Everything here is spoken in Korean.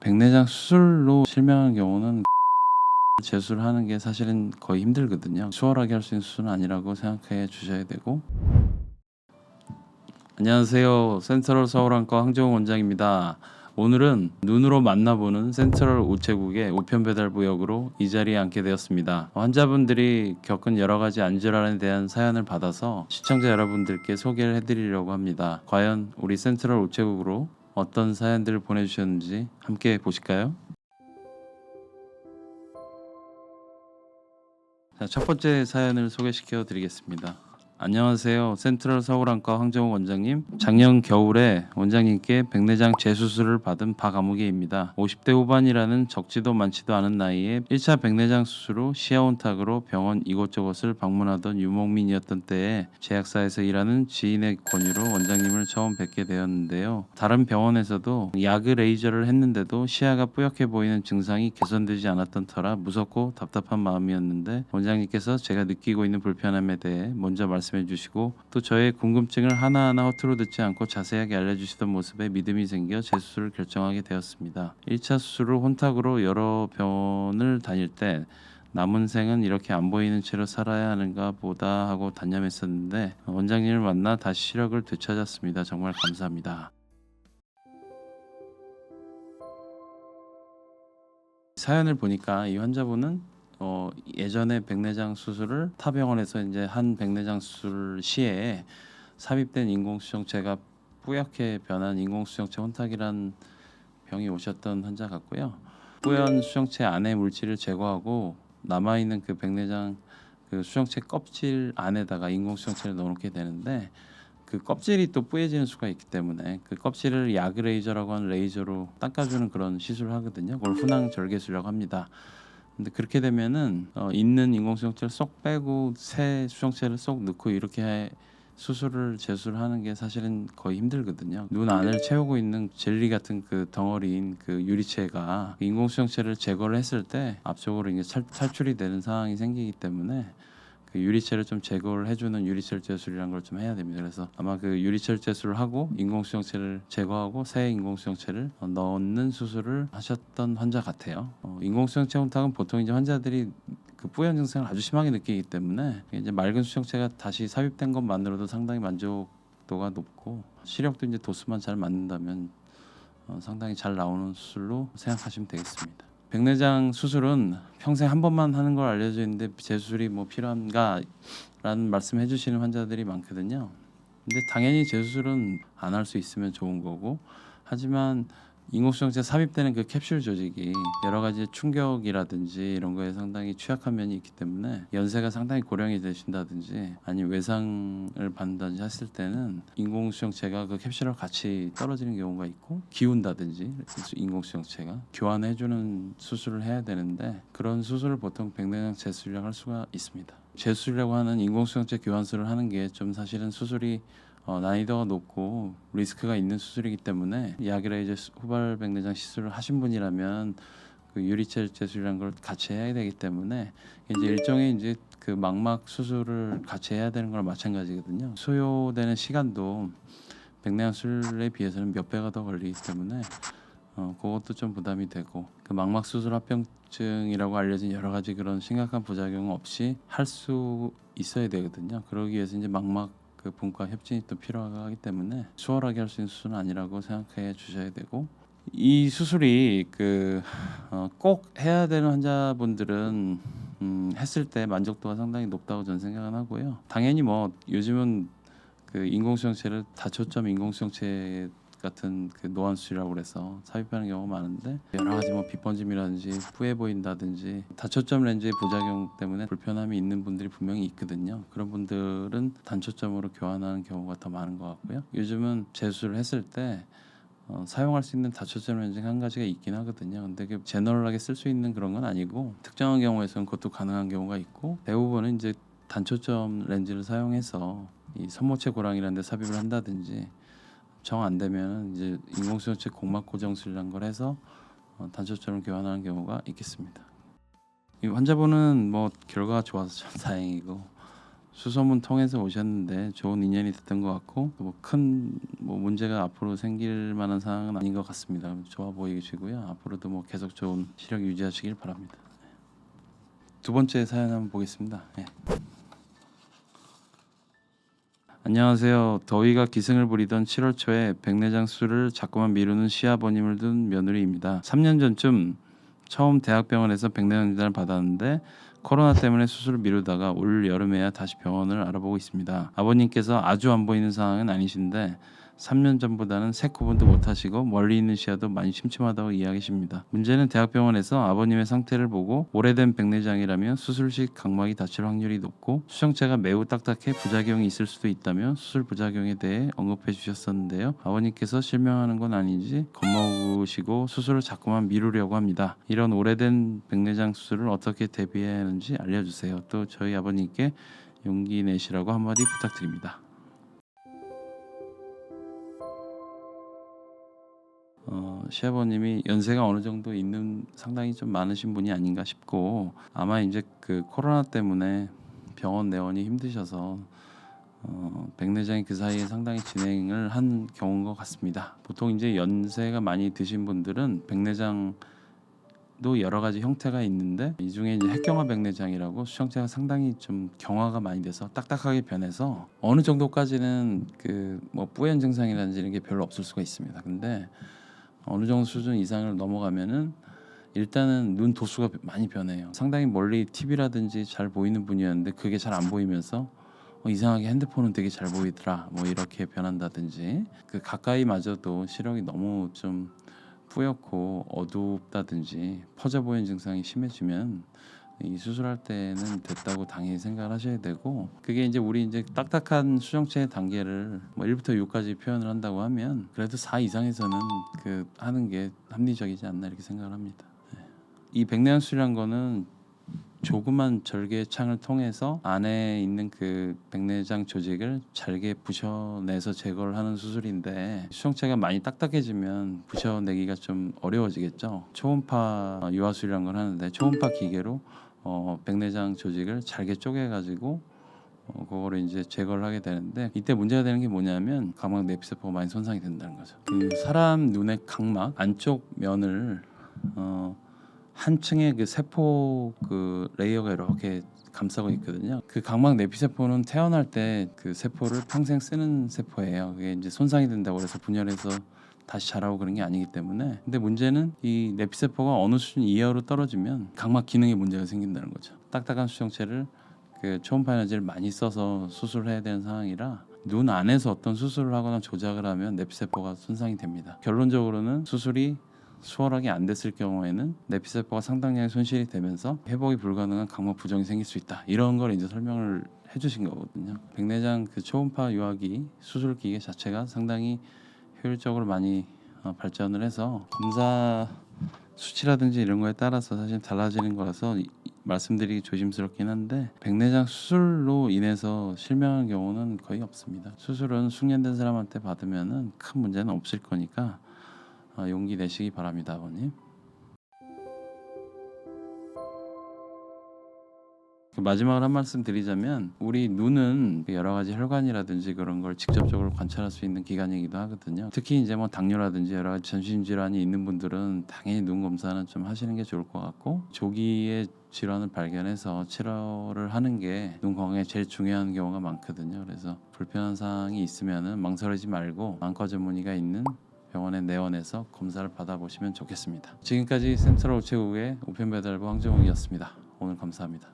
백내장 수술로 실명한 경우는 재수를 하는 게 사실은 거의 힘들거든요. 수월하게 할 수 있는 수술은 아니라고 생각해 주셔야 되고. 안녕하세요. 센트럴 서울안과 황정훈 원장입니다. 오늘은 눈으로 만나보는 센트럴 우체국의 우편배달부 역으로 이 자리에 앉게 되었습니다. 환자분들이 겪은 여러 가지 안질환에 대한 사연을 받아서 시청자 여러분들께 소개를 해드리려고 합니다. 과연 우리 센트럴 우체국으로 어떤 사연들을 보내주셨는지 함께 보실까요? 자, 첫 번째 사연을 소개시켜 드리겠습니다. 안녕하세요. 센트럴 서울안과 황정욱 원장님. 작년 겨울에 원장님께 백내장 재수술을 받은 박아무개입니다. 50대 후반이라는 적지도 많지도 않은 나이에 1차 백내장 수술 후 시야온탁으로 병원 이곳저곳을 방문하던 유목민이었던 때에 제약사에서 일하는 지인의 권유로 원장님을 처음 뵙게 되었는데요. 다른 병원에서도 야그 레이저를 했는데도 시야가 뿌옇게 보이는 증상이 개선되지 않았던 터라 무섭고 답답한 마음이었는데 원장님께서 제가 느끼고 있는 불편함에 대해 먼저 말씀해 주시고 또 저의 궁금증을 하나하나 허투루 듣지 않고 자세하게 알려주시던 모습에 믿음이 생겨 재수술을 결정하게 되었습니다. 1차 수술 후 혼탁으로 여러 병원을 다닐 때 남은 생은 이렇게 안 보이는 채로 살아야 하는가 보다 하고 단념했었는데 원장님을 만나 다시 시력을 되찾았습니다. 정말 감사합니다. 사연을 보니까 이 환자분은 예전에 백내장 수술을 타 병원에서 이제 한 백내장 수술 시에 삽입된 인공수정체가 뿌옇게 변한 인공수정체 혼탁이란 병이 오셨던 환자 같고요. 뿌연 수정체 안에 물질을 제거하고 남아있는 그 백내장 그 수정체 껍질 안에다가 인공수정체를 넣어놓게 되는데 그 껍질이 또 뿌얘지는 수가 있기 때문에 그 껍질을 야그 레이저라고 하는 레이저로 닦아주는 그런 시술을 하거든요. 그걸 훈항 절개술이라고 합니다. 근데 그렇게 되면은 있는 인공수정체를 쏙 빼고 새 수정체를 쏙 넣고 이렇게 수술을 재수술하는 게 사실은 거의 힘들거든요. 눈 안을 채우고 있는 젤리 같은 그 덩어리인 그 유리체가 인공수정체를 제거를 했을 때 앞쪽으로 이제 탈출이 되는 상황이 생기기 때문에 그 유리체를 좀 제거를 해주는 유리체 재수술이라는 걸 좀 해야 됩니다. 그래서 아마 그 유리체 재수술을 하고 인공수정체를 제거하고 새 인공수정체를 넣는 수술을 하셨던 환자 같아요. 인공수정체 혼탁은 보통 이제 환자들이 그 뿌연 증상을 아주 심하게 느끼기 때문에 이제 맑은 수정체가 다시 삽입된 것만으로도 상당히 만족도가 높고 시력도 이제 도수만 잘 맞는다면 상당히 잘 나오는 수술로 생각하시면 되겠습니다. 백내장 수술은 평생 한 번만 하는 걸 알려져 있는데 재수술이 뭐 필요한가? 라는 말씀 해주시는 환자들이 많거든요. 근데 당연히 재수술은 안 할 수 있으면 좋은 거고 하지만 인공수정체 삽입되는 그 캡슐 조직이 여러 가지 충격이라든지 이런 거에 상당히 취약한 면이 있기 때문에 연세가 상당히 고령이 되신다든지 아니면 외상을 받는다든지 했을 때는 인공수정체가 그 캡슐과 같이 떨어지는 경우가 있고 기운다든지 인공수정체가 교환해주는 수술을 해야 되는데 그런 수술을 보통 백내장 재수술이라고 할 수가 있습니다. 재수술이라고 하는 인공수정체 교환술을 하는 게 좀 사실은 수술이 난이도가 높고 리스크가 있는 수술이기 때문에 야기레이저 후발 백내장 시술을 하신 분이라면 그 유리체 재수술이라는 걸 같이 해야 되기 때문에 이제 일종의 이제 그 망막 수술을 같이 해야 되는 거랑 마찬가지거든요. 소요되는 시간도 백내장 수술에 비해서는 몇 배가 더 걸리기 때문에 그것도 좀 부담이 되고 그 망막 수술 합병증이라고 알려진 여러 가지 그런 심각한 부작용 없이 할 수 있어야 되거든요. 그러기 위해서 이제 망막 그 분과 협진이 또 필요하기 때문에 수월하게 할 수 있는 수술은 아니라고 생각해 주셔야 되고 이 수술이 꼭 해야 되는 환자분들은 했을 때 만족도가 상당히 높다고 저는 생각은 하고요. 당연히 뭐 요즘은 그 인공수정체를 다초점 인공수정체 같은 그 노안수술이라고 그래서 삽입하는 경우가 많은데 여러 가지 뭐 빛번짐이라든지 뿌해 보인다든지 다초점 렌즈의 부작용 때문에 불편함이 있는 분들이 분명히 있거든요. 그런 분들은 단초점으로 교환하는 경우가 더 많은 것 같고요. 요즘은 재수술을 했을 때 사용할 수 있는 다초점 렌즈 한 가지가 있긴 하거든요. 근데 그 제너럴하게 쓸 수 있는 그런 건 아니고 특정한 경우에서는 그것도 가능한 경우가 있고 대부분은 이제 단초점 렌즈를 사용해서 이 선모체 고랑이라는 데 삽입을 한다든지 정 안 되면 이제 인공수정체 공막 고정술이라는 걸 해서 단초점을 교환하는 경우가 있겠습니다. 이 환자분은 뭐 결과가 좋아서 참 다행이고 수소문 통해서 오셨는데 좋은 인연이 됐던 것 같고 큰 문제가 앞으로 생길 만한 상황은 아닌 것 같습니다. 좋아 보이시고요. 앞으로도 계속 좋은 시력 유지하시길 바랍니다. 두 번째 사연 한번 보겠습니다. 네. 안녕하세요. 더위가 기승을 부리던 7월 초에 백내장 수술을 자꾸만 미루는 시아버님을 둔 며느리입니다. 3년 전쯤 처음 대학병원에서 백내장 진단을 받았는데 코로나 때문에 수술을 미루다가 올 여름에야 다시 병원을 알아보고 있습니다. 아버님께서 아주 안 보이는 상황은 아니신데 3년 전보다는 색 구분도 못하시고 멀리 있는 시야도 많이 침침하다고 이야기하십니다. 문제는 대학병원에서 아버님의 상태를 보고 오래된 백내장이라면 수술 시 각막이 다칠 확률이 높고 수정체가 매우 딱딱해 부작용이 있을 수도 있다며 수술 부작용에 대해 언급해 주셨었는데요. 아버님께서 실명하는 건 아닌지 겁먹으시고 수술을 자꾸만 미루려고 합니다. 이런 오래된 백내장 수술을 어떻게 대비해야 하는지 알려주세요. 또 저희 아버님께 용기 내시라고 한마디 부탁드립니다. 시아버님이 연세가 어느 정도 있는 상당히 좀 많으신 분이 아닌가 싶고 아마 이제 그 코로나 때문에 병원 내원이 힘드셔서 백내장이 그 사이에 상당히 진행을 한 경우인 것 같습니다. 보통 이제 연세가 많이 드신 분들은 백내장도 여러 가지 형태가 있는데 이 중에 이제 핵경화 백내장이라고 수정체가 상당히 좀 경화가 많이 돼서 딱딱하게 변해서 어느 정도까지는 그 뿌연 증상이라든지 이런 게 별로 없을 수가 있습니다. 근데 어느 정도 수준 이상을 넘어가면은 일단은 눈 도수가 많이 변해요. 상당히 멀리 TV라든지 잘 보이는 분이었는데 그게 잘 안 보이면서 이상하게 핸드폰은 되게 잘 보이더라 이렇게 변한다든지 그 가까이 마저도 시력이 너무 좀 뿌옇고 어둡다든지 퍼져 보이는 증상이 심해지면 이 수술할 때는 됐다고 당연히 생각을 하셔야 되고 그게 이제 우리 이제 딱딱한 수정체의 단계를 1부터 6까지 표현을 한다고 하면 그래도 4 이상에서는 그 하는 게 합리적이지 않나 이렇게 생각을 합니다. 이 백내장 수술이란 거는 조그만 절개창을 통해서 안에 있는 그 백내장 조직을 잘게 부셔내서 제거를 하는 수술인데 수정체가 많이 딱딱해지면 부셔내기가 좀 어려워지겠죠. 초음파 유화술이라는 걸 하는데 초음파 기계로 백내장 조직을 잘게 쪼개가지고 그거를 이제 제거를 하게 되는데 이때 문제가 되는 게 뭐냐면 각막 내피세포가 많이 손상이 된다는 거죠. 그 사람 눈의 각막 안쪽 면을 한 층의 그 세포 그 레이어가 이렇게 감싸고 있거든요. 그 각막 내피세포는 태어날 때 그 세포를 평생 쓰는 세포예요. 그게 이제 손상이 된다고 해서 분열해서 다시 자라고 그런 게 아니기 때문에 근데 문제는 이 내피세포가 어느 수준 이하로 떨어지면 각막 기능에 문제가 생긴다는 거죠. 딱딱한 수정체를 그 초음파 에너지를 많이 써서 수술을 해야 되는 상황이라 눈 안에서 어떤 수술을 하거나 조작을 하면 내피세포가 손상이 됩니다. 결론적으로는 수술이 수월하게 안 됐을 경우에는 내피세포가 상당량의 손실이 되면서 회복이 불가능한 각막 부종이 생길 수 있다. 이런 걸 이제 설명을 해주신 거거든요. 백내장 그 초음파 유화기 수술 기계 자체가 상당히 효율적으로 많이 발전을 해서 검사 수치라든지 이런 거에 따라서 사실 달라지는 거라서 말씀드리기 조심스럽긴 한데 백내장 수술로 인해서 실명한 경우는 거의 없습니다. 수술은 숙련된 사람한테 받으면은 큰 문제는 없을 거니까 용기 내시기 바랍니다, 아버님. 마지막으로 한 말씀 드리자면 우리 눈은 여러 가지 혈관이라든지 그런 걸 직접적으로 관찰할 수 있는 기관이기도 하거든요. 특히 이제 당뇨라든지 여러 가지 전신 질환이 있는 분들은 당연히 눈 검사는 좀 하시는 게 좋을 것 같고 조기에 질환을 발견해서 치료를 하는 게 눈 건강에 제일 중요한 경우가 많거든요. 그래서 불편한 사항이 있으면은 망설이지 말고 안과 전문의가 있는 병원에 내원해서 검사를 받아보시면 좋겠습니다. 지금까지 센트럴 우체국의 우편배달부 황정욱이었습니다. 오늘 감사합니다.